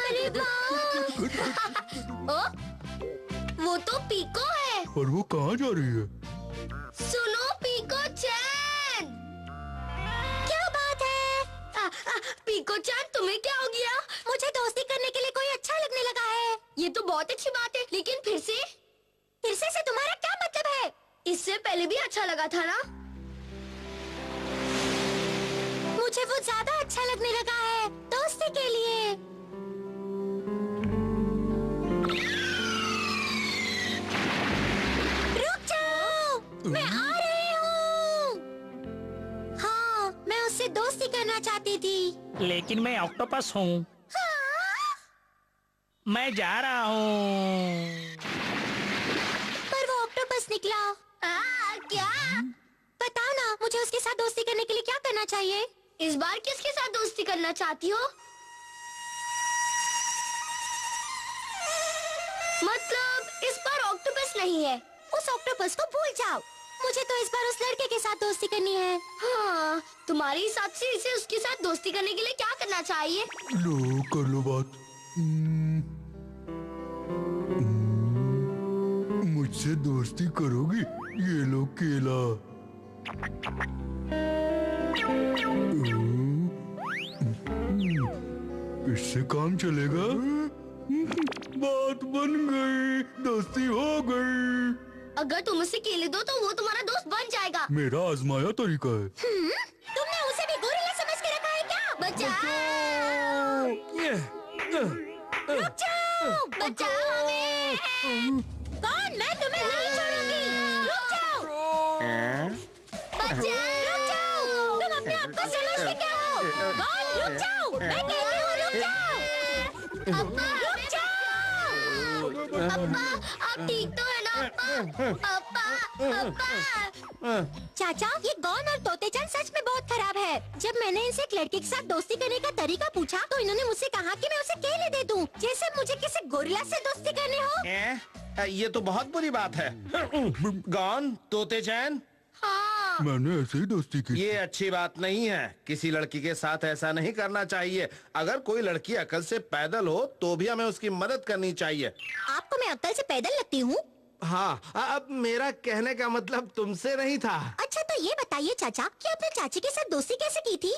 अरे वाह! वो तो पीको है। और वो कहाँ जा रही है? सुनो पीको चैन। क्या बात है? पीको चैन, तुम्हें क्या हो गया? मुझे दोस्ती करने के लिए कोई अच्छा लगने लगा है। ये तो बहुत अच्छी बात है, लेकिन फिर से तुम्हारा क्या मतलब है? इससे पहले भी अच्छा लगा था ना? मुझे वो ज्यादा अच्छा लगने लगा है दोस्ती के लिए। रुक जाओ, मैं आ रही हूँ। हाँ, मैं उससे दोस्ती करना चाहती थी। लेकिन मैं ऑक्टोपस हूँ। हाँ? मैं जा रहा हूँ। पर वो ऑक्टोपस निकला। क्या? बताओ ना, मुझे उसके साथ दोस्ती करने के लिए क्या करना चाहिए? इस बार किसके साथ दोस्ती करना चाहती हो? मतलब इस बार ऑक्टोपस नहीं है। उस ऑक्टोपस को भूल जाओ। मुझे तो इस बार उस लड़के के साथ दोस्ती करनी है। हाँ, तुम्हारे हिसाब से इसे उसके साथ दोस्ती करने के लिए क्या करना चाहिए? लो, कर लो बात। मुझसे दोस्ती करोगी? ये लो केला। इससे काम चलेगा? बात बन गई, दोस्ती हो गई। अगर तुम उसे केले दो तो वो तुम्हारा दोस्त बन जाएगा। मेरा आजमाया तरीका है। तुमने उसे भी गोरिल्ला समझ के रखा है क्या? बचाओ! रुक जाओ! बचाओ हमें! कौन? मैं तुम्हें नहीं छोड़ूंगी। रुक जाओ! बचाओ! रुक जाओ! तुम अपने आप को समझते क्या हो? कौन? रुक जाओ! मैं कहती हूँ रुक जाओ! अब्बा, रुक जाओ! अब्बा, आप ठीक तो है ना अब्बा? अब्बा, अब्बा! चाचा, ये गौन और तोतेचान सच में बहुत खराब है। जब मैंने इनसे एक लड़के के साथ दोस्ती करने का तरीका पूछा तो इन्होंने मुझसे कहा कि मैं उसे केले दे दूं, जैसे मुझे किसी गोरिल्ला से दोस्ती करनी हो। ये तो बहुत बुरी बात है। गौन, तोतेचान, हाँ। मैंने ऐसे ही दोस्ती की। ये अच्छी बात नहीं है। किसी लड़की के साथ ऐसा नहीं करना चाहिए। अगर कोई लड़की अकल से पैदल हो तो भी हमें उसकी मदद करनी चाहिए। आपको मैं अक्ल से पैदल लगती हूँ? हाँ, अब मेरा कहने का मतलब तुमसे नहीं था। अच्छा तो ये बताइए चाचा कि आपने चाची के साथ दोस्ती कैसे की थी?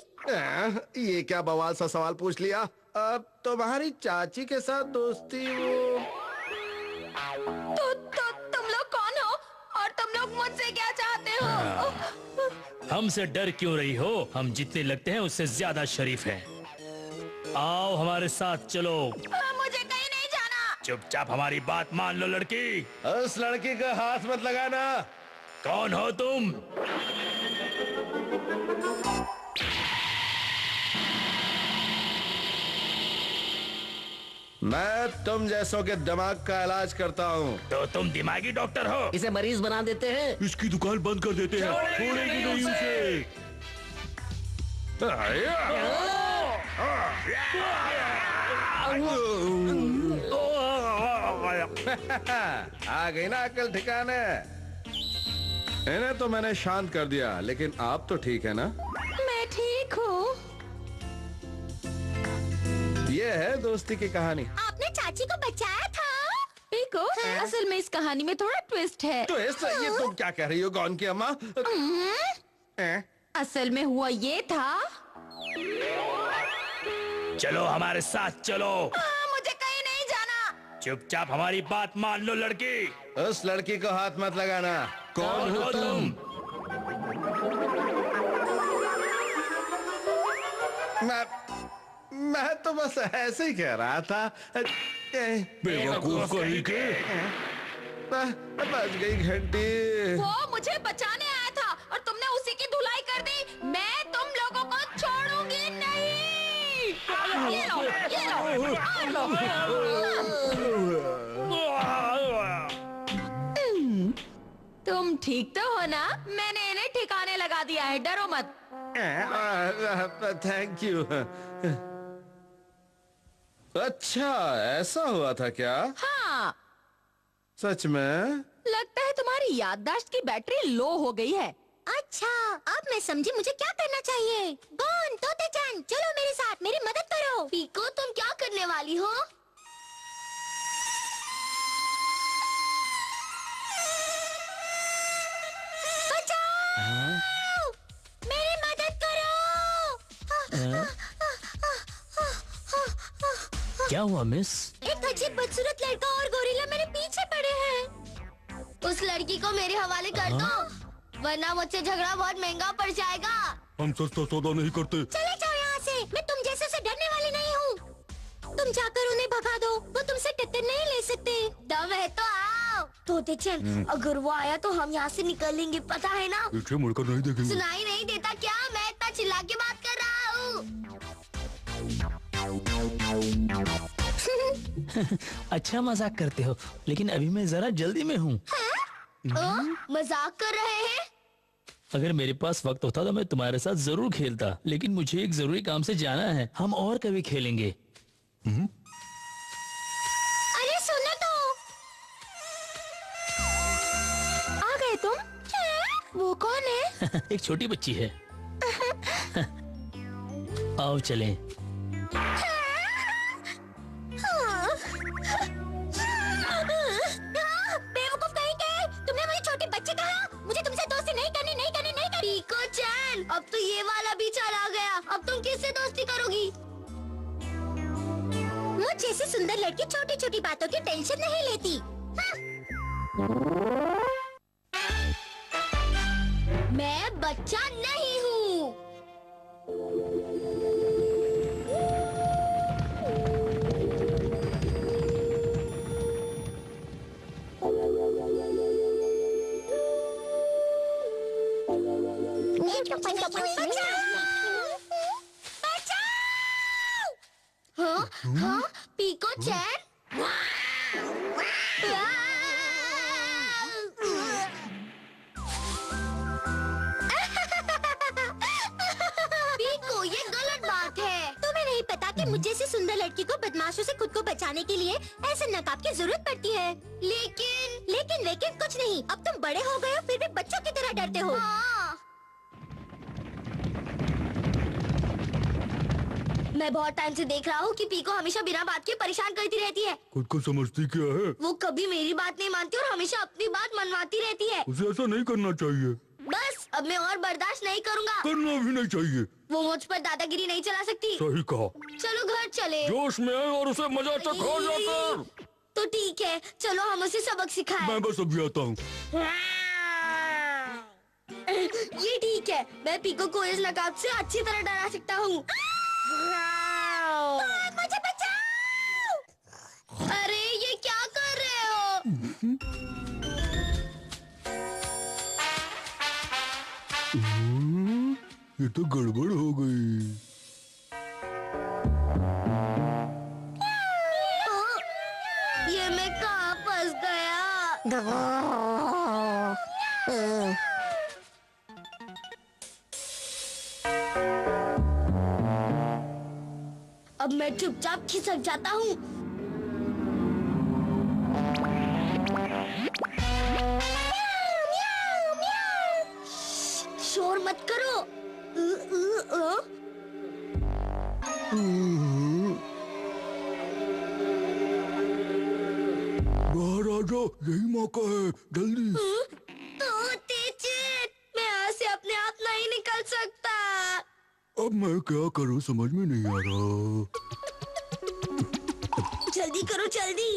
ये क्या बवाल सा सवाल पूछ लिया। अब तुम्हारी चाची के साथ दोस्ती वो तो तुम लोग कौन हो और तुम लोग मुझसे क्या चाहते हो? हमसे डर क्यों रही हो? हम जितने लगते हैं उससे ज्यादा शरीफ हैं। आओ हमारे साथ चलो। मुझे कहीं नहीं जाना। चुपचाप हमारी बात मान लो लड़की। उस लड़की का हाथ मत लगाना। कौन हो तुम? मैं तुम जैसों के दिमाग का इलाज करता हूँ। तो तुम दिमागी डॉक्टर हो? इसे मरीज बना देते हैं। इसकी दुकान बंद कर देते हैं। छोड़ेंगे नहीं उसे। आ गई ना अकल ठिकाने। इन्हें तो मैंने शांत कर दिया, लेकिन आप तो ठीक है ना? मैं ठीक हूँ। ये है दोस्ती की कहानी। आपने चाची को बचाया था? पीको, असल में इस कहानी में थोड़ा ट्विस्ट है। तो ये तुम क्या कह रही हो गौन की अम्मा? असल में हुआ ये था। चलो हमारे साथ चलो। मुझे कहीं नहीं जाना। चुपचाप हमारी बात मान लो लड़की। उस लड़की को हाथ मत लगाना। कौन हो तुम? मैं तो बस ऐसे ही कह रहा था। बेवकूफ कहीं के। बज गई घंटी। वो मुझे बचाने आया था और तुमने उसी की धुलाई कर दी। मैं तुम लोगों को छोड़ूंगी नहीं। ये लो, ये लो, तुम ठीक तो हो ना? मैंने इन्हें ठिकाने लगा दिया है, डरो मत। Thank you. अच्छा, ऐसा हुआ था क्या? हाँ, सच में? लगता है तुम्हारी याददाश्त की बैटरी लो हो गई है। अच्छा, अब मैं समझी मुझे क्या करना चाहिए। बोन, तोते चैन, चलो मेरे साथ, मेरी मदद करो। पीको, तुम क्या करने वाली हो? बचाओ! मेरी मदद करो। क्या हुआ मिस? एक अजीब बदसूरत लड़का और गोरिल्ला मेरे पीछे पड़े हैं। उस लड़की को मेरे हवाले कर दो, वरना मुझसे झगड़ा बहुत महंगा पड़ जाएगा। हम सस्ता सौदा नहीं करते। चले जाओ यहाँ से, मैं तुम जैसे से डरने वाली नहीं हूँ। तुम जाकर उन्हें भगा दो, वो तुमसे टक्कर नहीं ले सकते। दम है तो आओ। तोते चैन, अगर वो आया तो हम यहाँ से निकलेंगे, पता है ना? पीछे मुड़कर नहीं देखेंगे। सुनाई नहीं देता क्या? मैं इतना चिल्ला के बात कर रहा हूँ। अच्छा मजाक करते हो, लेकिन अभी मैं जरा जल्दी में हूँ। मजाक कर रहे हैं? अगर मेरे पास वक्त होता तो मैं तुम्हारे साथ जरूर खेलता, लेकिन मुझे एक जरूरी काम से जाना है। हम और कभी खेलेंगे। अरे सुनो तो, आ गए तुम? वो कौन है? एक छोटी बच्ची है। आओ चलें। बेवकूफ कहीं के, तुमने मुझे छोटी बच्ची कहा? मुझे तुमसे दोस्ती नहीं करनी, नहीं करनी, नहीं करनी। पीको चैन, अब तो ये वाला भी चला गया। अब तुम किससे दोस्ती करोगी? मुझ जैसी सुंदर लड़की छोटी छोटी बातों की टेंशन नहीं लेती। मैं बच्चा नहीं हूँ। हाँ हाँ, पीको चैन। पीको, ये गलत बात है। तुम्हें नहीं पता कि मुझ जैसी सुंदर लड़की को बदमाशों से खुद को बचाने के लिए ऐसे नकाब की जरूरत पड़ती है। लेकिन कुछ नहीं। अब तुम बड़े हो गए हो, फिर भी बच्चों की तरह डरते हो। हाँ। मैं बहुत टाइम से देख रहा हूँ कि पीको हमेशा बिना बात के परेशान करती रहती है। खुद को समझती क्या है? वो कभी मेरी बात नहीं मानती और हमेशा अपनी बात मनवाती रहती है। उसे ऐसा नहीं करना चाहिए। बस अब मैं और बर्दाश्त नहीं करूँगा। करना भी नहीं चाहिए। वो मुझ पर दादागिरी नहीं चला सकती। सही कहा। चलो घर चले। जोश में आए और उसे मजा तक खा जाकर। तो ठीक है, चलो हम उसे सबक सिखाएं। मैं बस अभी आता हूँ। ये ठीक है, मैं पीको को इस नकाब से अच्छी तरह डरा सकता हूँ। मुझे बचाओ! अरे ये क्या कर रहे हो? ये तो गड़बड़ हो गई। ये मैं कहाँ फंस गया? अब मैं चुपचाप खिसक जाता हूँ। शोर मत करो। बाहर आ जाओ, यही मौका है, जल्दी। मैं यहाँ से अपने आप नहीं निकल सकता। अब मैं क्या करूँ समझ में नहीं आ रहा। जल्दी करो, जल्दी।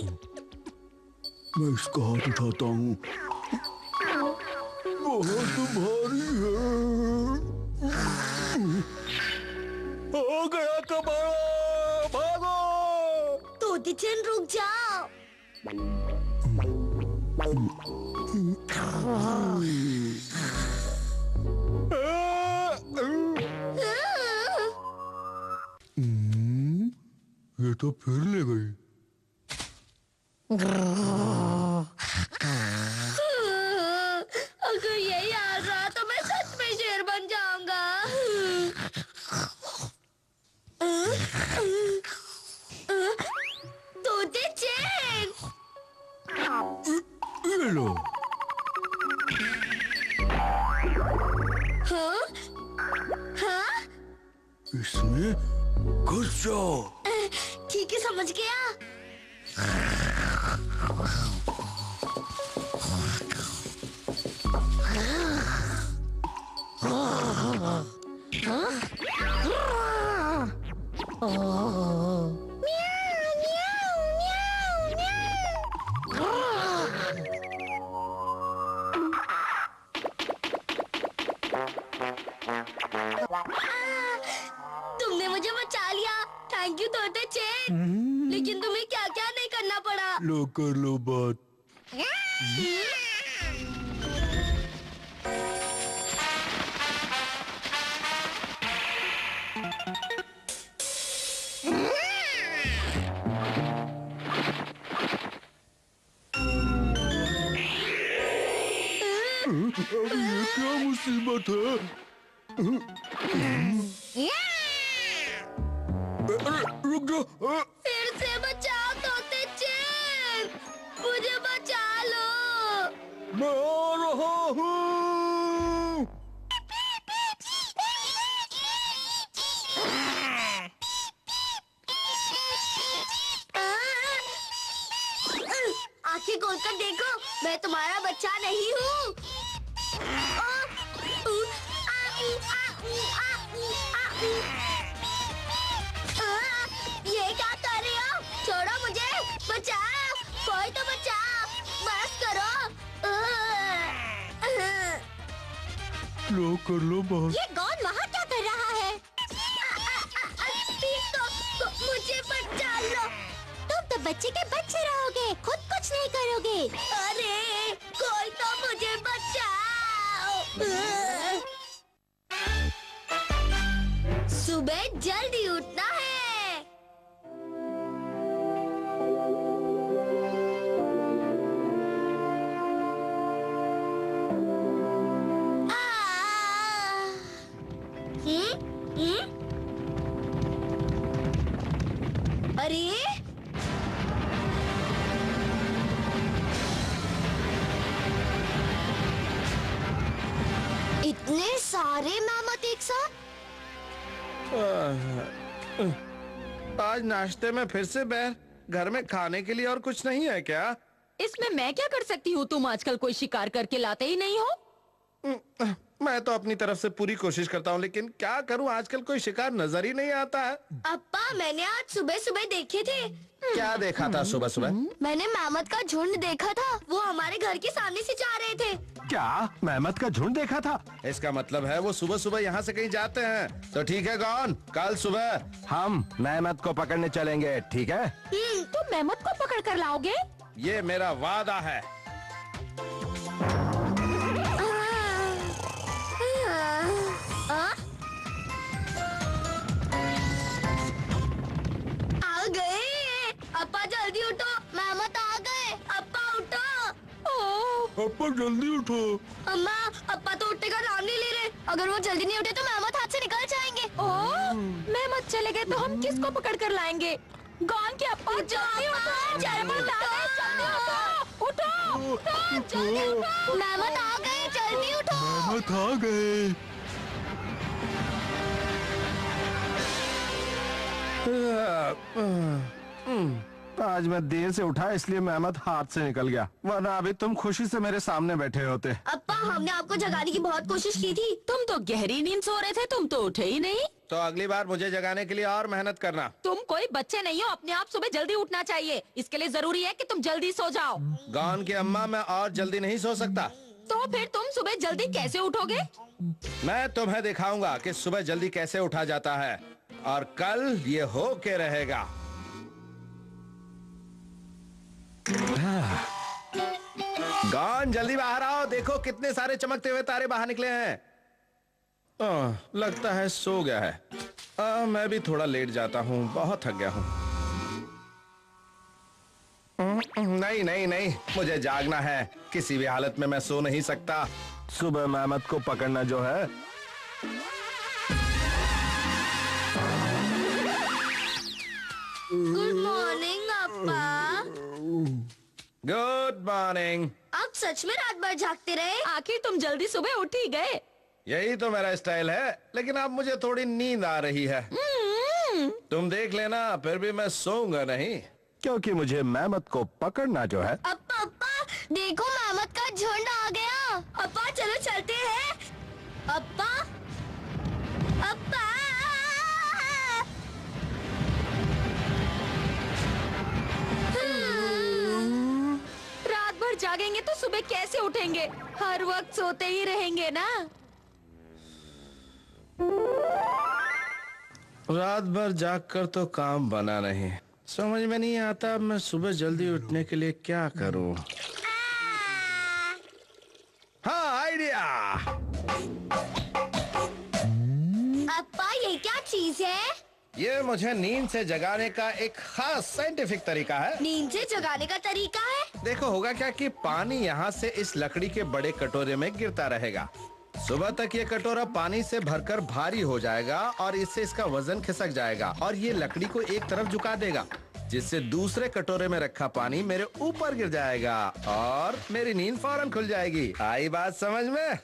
मैं इसका हाथ उठाता हूँ। बहुत भारी है। आ गया कबाड़ा, भागो। तो दिचन रुक जाओ। ये तो फिर ले गई। अगर यही हाल रहा तो मैं सच में शेर बन जाऊंगा। तोते चैन, ये लो। इसमें घुस जाओ। ठीक है, समझ गया। तुमने मुझे बचा लिया। थैंक यू तोते चेन। लेकिन तुम्हें क्या क्या नहीं करना पड़ा। लो कर लो बात। अब ये क्या मुसीबत है? अरे रुक जाओ। फिर से बचाओ तोते चेन, मुझे बचा लो। मैं आ रहा हूँ। आंखें खोलकर देखो, मैं तुम्हारा बच्चा नहीं हूँ। ये क्या कर रही हो? छोड़ो मुझे, बचाओ, कोई तो बचाओ, बस करो। लो कर लो बात। ये गॉन वहाँ क्या कर रहा है? प्लीज तो मुझे बचा लो। तुम तो बच्चे के बच्चे रहोगे, खुद कुछ नहीं करोगे। अरे कोई तो मुझे बचाओ। सुबह जल्दी उठना है। अरे इतने सारे मैमथ एक साथ। आज नाश्ते में फिर से बैर। घर में खाने के लिए और कुछ नहीं है क्या? इसमें मैं क्या कर सकती हूँ? तुम आजकल कोई शिकार करके लाते ही नहीं हो। मैं तो अपनी तरफ से पूरी कोशिश करता हूँ, लेकिन क्या करूँ, आजकल कोई शिकार नजर ही नहीं आता है। अप्पा, मैंने आज सुबह सुबह देखे थे। क्या देखा था सुबह सुबह? मैंने मैमथ का झुंड देखा था। वो हमारे घर के सामने से जा रहे थे। क्या मेहमत का झुंड देखा था? इसका मतलब है वो सुबह सुबह यहाँ से कहीं जाते हैं। तो ठीक है गॉन, कल सुबह हम मेहमत को पकड़ने चलेंगे, ठीक है? तुम मेहमत को पकड़ कर लाओगे? ये मेरा वादा है। आ गए। अप्पा जल्दी उठो, मेहमत आ गए। अप्पा उठो। अप्पा जल्दी उठो। अम्मा, अप्पा तो उठने का नाम नहीं ले रहे। अगर वो जल्दी नहीं उठे तो मेहमत हाथ से निकल जाएंगे। ओह, मेहमत चले गए तो हम किसको पकड़ कर लाएंगे? गॉन के अप्पा जल्दी उठो, मेहमत आ गए, जल्दी उठो, उठो, जल्दी उठो। मेहमत आ गए, जल्दी उठो। मेहमत आ गए। आज मैं देर से उठा इसलिए मेहमत हाथ से निकल गया, वरना अभी तुम खुशी से मेरे सामने बैठे होते। अप्पा, हमने आपको जगाने की बहुत कोशिश की थी। तुम तो गहरी नींद सो रहे थे, तुम तो उठे ही नहीं। तो अगली बार मुझे जगाने के लिए और मेहनत करना। तुम कोई बच्चे नहीं हो, अपने आप सुबह जल्दी उठना चाहिए। इसके लिए जरूरी है कि तुम जल्दी सो जाओ। गॉन की अम्मा, मैं और जल्दी नहीं सो सकता। तो फिर तुम सुबह जल्दी कैसे उठोगे? मैं तुम्हें दिखाऊंगा कि सुबह जल्दी कैसे उठा जाता है, और कल ये हो के रहेगा। गॉन, जल्दी बाहर आओ, देखो कितने सारे चमकते हुए तारे बाहर निकले हैं। लगता है सो गया है। मैं भी थोड़ा लेट जाता हूँ, बहुत थक गया हूँ। नहीं नहीं नहीं, मुझे जागना है। किसी भी हालत में मैं सो नहीं सकता। सुबह मेहमत को पकड़ना जो है। गुड मॉर्निंग अप्पा। Good morning. आप सच में रात भर जागते रहे? आखिर तुम जल्दी सुबह उठ ही गए। यही तो मेरा स्टाइल है, लेकिन अब मुझे थोड़ी नींद आ रही है। तुम देख लेना, फिर भी मैं सोऊंगा नहीं। क्योंकि मुझे मेहमत को पकड़ना जो है। अप्पा अप्पा देखो मेहमत का झुंड आ गया। अप्पा चलो चलते हैं। अप्पा अप्पा रात भर जागेंगे तो सुबह कैसे उठेंगे? हर वक्त सोते ही रहेंगे ना। रात भर जाग कर तो काम बना नहीं। समझ में नहीं आता अब मैं सुबह जल्दी उठने के लिए क्या करूं। हाँ, आइडिया। अप्पा ये क्या चीज है? ये मुझे नींद से जगाने का एक खास साइंटिफिक तरीका है। नींद से जगाने का तरीका है? देखो होगा क्या कि पानी यहाँ से इस लकड़ी के बड़े कटोरे में गिरता रहेगा। सुबह तक ये कटोरा पानी से भरकर भारी हो जाएगा और इससे इसका वजन खिसक जाएगा और ये लकड़ी को एक तरफ झुका देगा, जिससे दूसरे कटोरे में रखा पानी मेरे ऊपर गिर जाएगा और मेरी नींद फौरन खुल जाएगी। आई बात समझ में?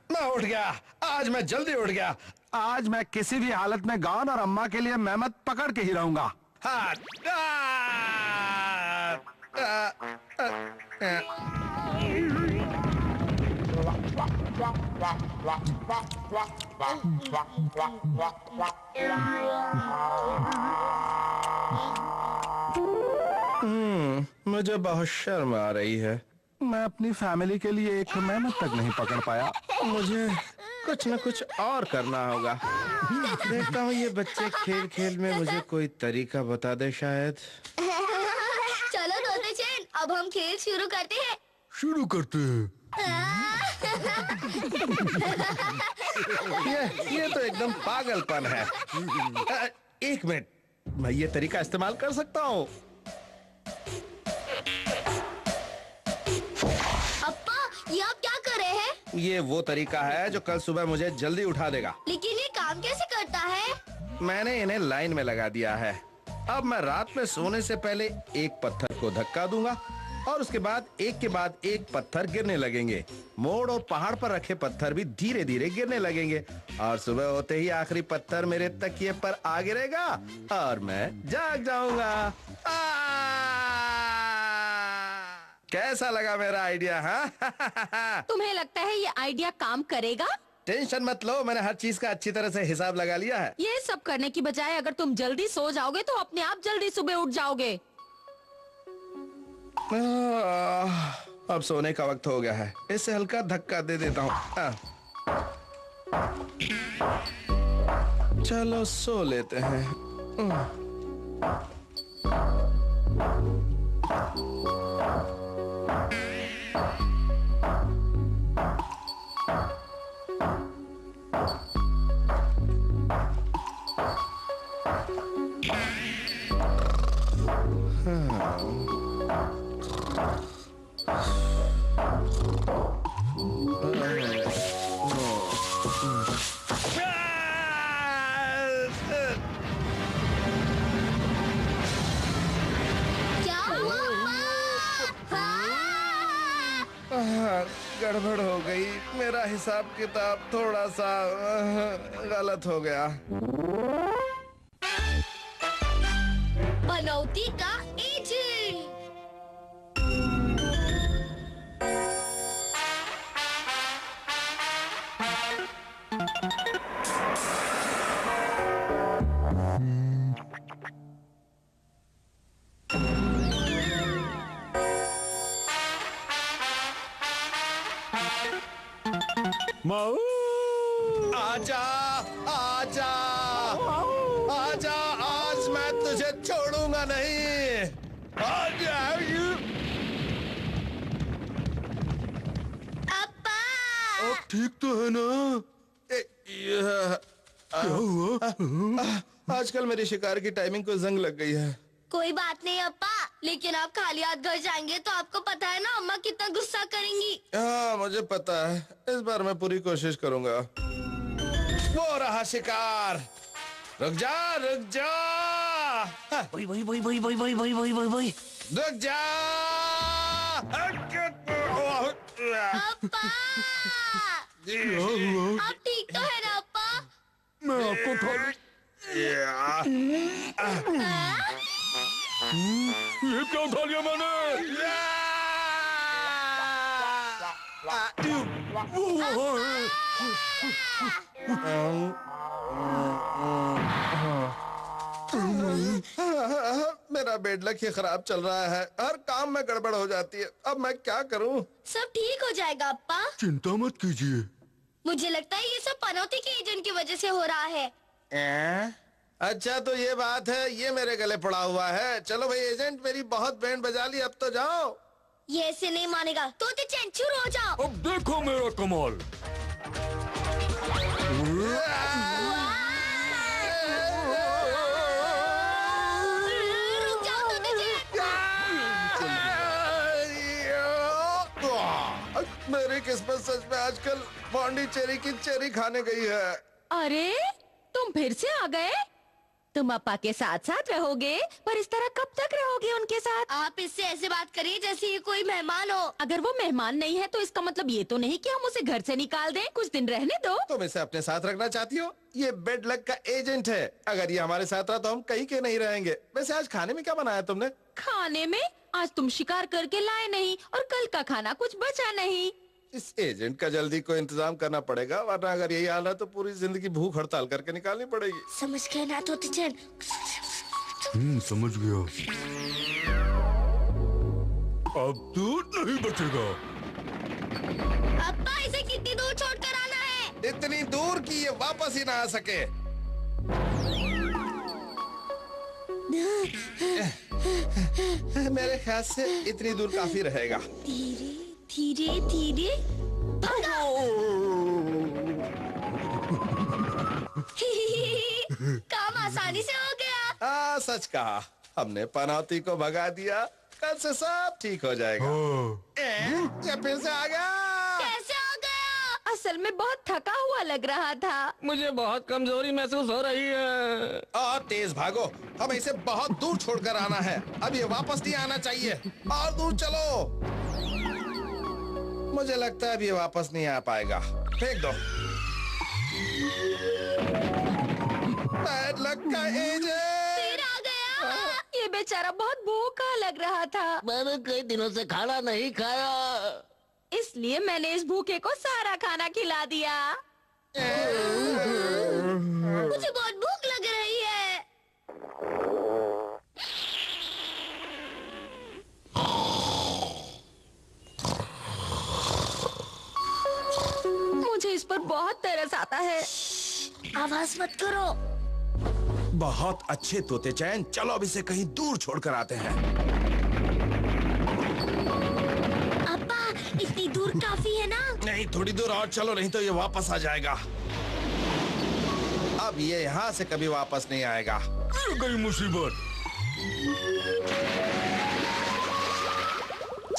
मैं उठ गया। आज मैं जल्दी उठ गया। आज मैं किसी भी हालत में गॉन और अम्मा के लिए मेहमत पकड़ के ही रहूंगा। हाँ। मुझे बहुत शर्म आ रही है। मैं अपनी फैमिली के लिए एक मेहनत तक नहीं पकड़ पाया। मुझे कुछ न कुछ और करना होगा। देखता हूँ ये बच्चे खेल खेल में मुझे कोई तरीका बता दे शायद। चलो तोते चैन, अब हम खेल शुरू करते हैं। शुरू करते हैं। ये तो एकदम पागलपन है। एक मिनट, मैं ये तरीका इस्तेमाल कर सकता हूँ। अप्पा ये आप क्या कर रहे हैं? ये वो तरीका है जो कल सुबह मुझे जल्दी उठा देगा। लेकिन ये काम कैसे करता है? मैंने इन्हें लाइन में लगा दिया है। अब मैं रात में सोने से पहले एक पत्थर को धक्का दूंगा और उसके बाद एक पत्थर गिरने लगेंगे। मोड़ और पहाड़ पर रखे पत्थर भी धीरे धीरे गिरने लगेंगे और सुबह होते ही आखिरी पत्थर मेरे तकिए पर आ गिरेगा और मैं जाग जाऊंगा। कैसा लगा मेरा आइडिया? हाँ? तुम्हें लगता है ये आइडिया काम करेगा? टेंशन मत लो, मैंने हर चीज का अच्छी तरह से हिसाब लगा लिया है। ये सब करने की बजाय अगर तुम जल्दी सो जाओगे तो अपने आप जल्दी सुबह उठ जाओगे। अब सोने का वक्त हो गया है। इसे हल्का धक्का दे देता हूँ। चलो सो लेते हैं। क्या हुआ गड़बड़ हो गई। मेरा हिसाब किताब थोड़ा सा गलत हो गया। बनौती का एजेंट। माऊ, आजा आजा आजा, आज मैं तुझे छोड़ूंगा नहीं। आजा। अप्पा अब ठीक तो है ना? क्या हुआ? आजकल मेरी शिकार की टाइमिंग को जंग लग गई है। कोई बात नहीं अप्पा, लेकिन आप खाली हाथ घर जाएंगे तो आपको पता है ना अम्मा कितना गुस्सा करेंगी। हाँ मुझे पता है, इस बार मैं पूरी कोशिश करूंगा। वो रहा शिकार। रुक जा रुक जा। हाँ, रुक जा। अप्पा आप ठीक तो है ना अप्पा? मैं आपको उठा लूं। ये क्या उठा लिया मैंने? मेरा बेड लक ही खराब चल रहा है, हर काम में गड़बड़ हो जाती है। अब मैं क्या करूं? सब ठीक हो जाएगा अप्पा। चिंता मत कीजिए। मुझे लगता है ये सब पनौती के एजेंट की वजह से हो रहा है। अच्छा तो ये बात है, ये मेरे गले पड़ा हुआ है। चलो भाई एजेंट, मेरी बहुत बैंड बजा ली, अब तो जाओ। ये ऐसे नहीं मानेगा, तो शुरू हो जाओ। अब देखो मेरा कमाल। रुक जाओ मेरी किस्मत सच में आजकल पौंडीचेरी की चेरी खाने गई है। अरे तुम फिर से आ गए? तुम अप्पा के साथ साथ रहोगे, पर इस तरह कब तक रहोगे उनके साथ? आप इससे ऐसे बात करिए जैसे ये कोई मेहमान हो। अगर वो मेहमान नहीं है तो इसका मतलब ये तो नहीं कि हम उसे घर से निकाल दें। कुछ दिन रहने दो। तुम इसे अपने साथ रखना चाहती हो? ये बेड लक का एजेंट है, अगर ये हमारे साथ रहा तो हम कहीं के नहीं रहेंगे। वैसे आज खाने में क्या बनाया तुमने? खाने में आज तुम शिकार करके लाए नहीं और कल का खाना कुछ बचा नहीं। इस एजेंट का जल्दी कोई इंतजाम करना पड़ेगा, वरना अगर यही हाल है तो पूरी जिंदगी भूख हड़ताल करके निकालनी पड़ेगी। समझ गए ना तो समझ गया। अब दूर नहीं बचेगा। अप्पा इसे कितनी दूर छोड़कर आना है? इतनी दूर कि ये वापस ही ना आ सके। मेरे ख्याल से इतनी दूर काफी रहेगा। धीरे धीरे धीरे काम आसानी से हो गया। हाँ सच कहा, हमने पनौती को भगा दिया, कल से सब ठीक हो जाएगा। ये फिर से आ गया। कैसे हो गया? असल में बहुत थका हुआ लग रहा था। मुझे बहुत कमजोरी महसूस हो रही है। और तेज भागो, हमें इसे बहुत दूर छोड़कर आना है। अब ये वापस नहीं आना चाहिए, और दूर चलो। मुझे लगता है अब ये वापस नहीं आ पाएगा। फेंक दो। बैड लक का एजेंट फिर आ गया। ये बेचारा बहुत भूखा लग रहा था, मैंने कई दिनों से खाना नहीं खाया। इसलिए मैंने इस भूखे को सारा खाना खिला दिया। मुझे बहुत भूख लग रही है। मुझे इस पर बहुत तरस आता है। आवाज मत करो। बहुत अच्छे तोते चैन, चलो अब इसे कहीं दूर छोड़कर आते हैं। अप्पा इतनी दूर काफी है ना? नहीं, थोड़ी दूर और चलो, नहीं तो ये वापस आ जाएगा। अब ये यहाँ से कभी वापस नहीं आएगा। ये गई मुसीबत।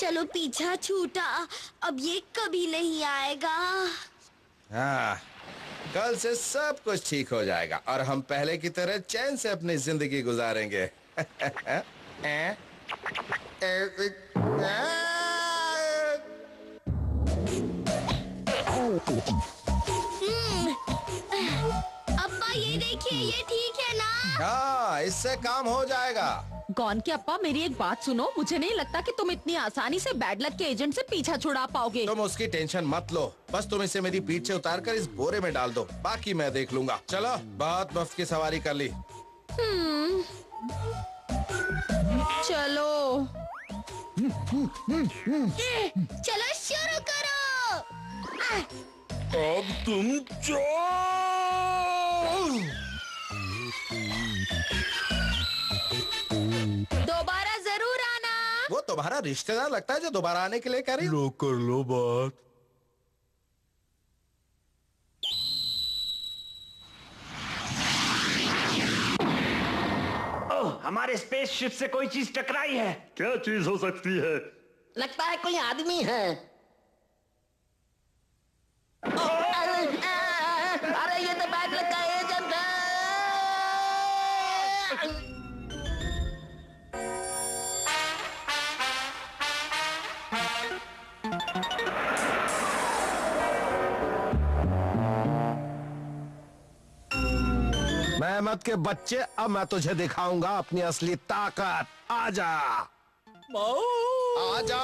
चलो पीछा छूटा, अब ये कभी नहीं आएगा। हाँ, कल से सब कुछ ठीक हो जाएगा और हम पहले की तरह चैन से अपनी जिंदगी गुजारेंगे। अप्पा ये देखिए, ये ठीक है ना? हाँ, इससे काम हो जाएगा। गॉन के अप्पा मेरी एक बात सुनो, मुझे नहीं लगता कि तुम इतनी आसानी से बैड लक के एजेंट से पीछा छुड़ा पाओगे। तुम उसकी टेंशन मत लो, बस तुम इसे मेरी पीठ से उतार कर इस बोरे में डाल दो, बाकी मैं देख लूंगा। चलो, बहुत मुफ्त की सवारी कर ली। चलो चलो शुरू करो। अब तुम जाओ। दोबारा जरूर आना। वो तुम्हारा रिश्तेदार लगता है जो दोबारा आने के लिए कह रही। लो कर लो बात। हमारे स्पेसशिप से कोई चीज टकराई है। क्या चीज हो सकती है? लगता है कोई आदमी है। अरे ये तो बैड लक का एजेंट है। मेहमत के बच्चे, अब मैं तुझे दिखाऊंगा अपनी असली ताकत। आजा आजा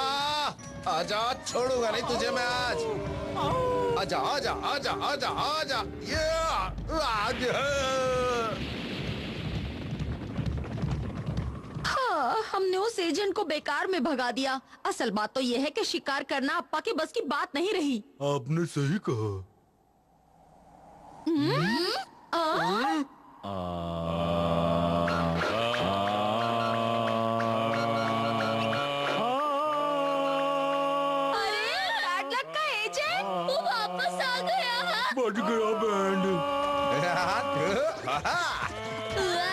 आजा, छोड़ूंगा नहीं तुझे मैं आज। आजा आजा आजा आजा आजा, ये हाँ, हमने उस एजेंट को बेकार में भगा दिया। असल बात तो यह है कि शिकार करना अप्पा की बस की बात नहीं रही। आपने सही कहा। अरे बैड लक का एजेंट, वो वापस आ गया है। बच गया बैंड। उआ!